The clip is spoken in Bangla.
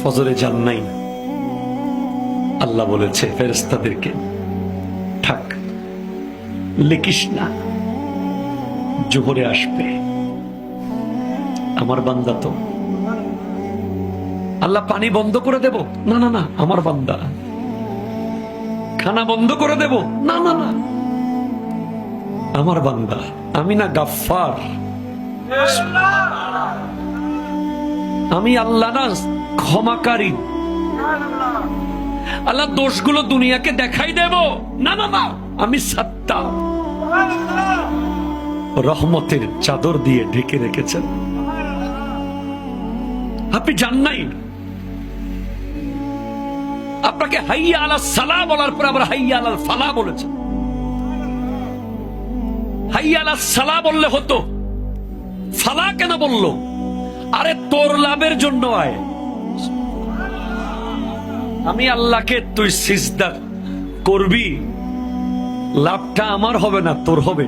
ফজরে যান নাই, আল্লাহ বলেছে ফেরেশতাদেরকে, থাক, লিখিস না, জোহরে আসবে। আমার বান্দা তো। আল্লাহ পানি বন্ধ করে দেব? না না না, আমার বান্দা। খানা বন্ধ করে দেব? না না না, আমার বান্দা। আমি না গাফফার? আমি আল্লাহ না ক্ষমাকারী? আল্লাহ দোষগুলো দুনিয়াকে দেখাই দেব? না না না, আমি সাত্তার। রহমতের চাদর দিয়ে ঢেকে রেখেছেন। আপনি জান নাই? আপনাকে হাইয়া আলা সালাহ বলার পর আবার হাইয়া আলাল ফালাহ বলেছেন। হাইয়া আলা সালাহ বললে হতো, ফালাহ কেন বললো? আরে তোর লাভের জন্য আয়। আমি আল্লাহকে তুই সিজদা করবি, লাভটা আমার হবে না, তোর হবে।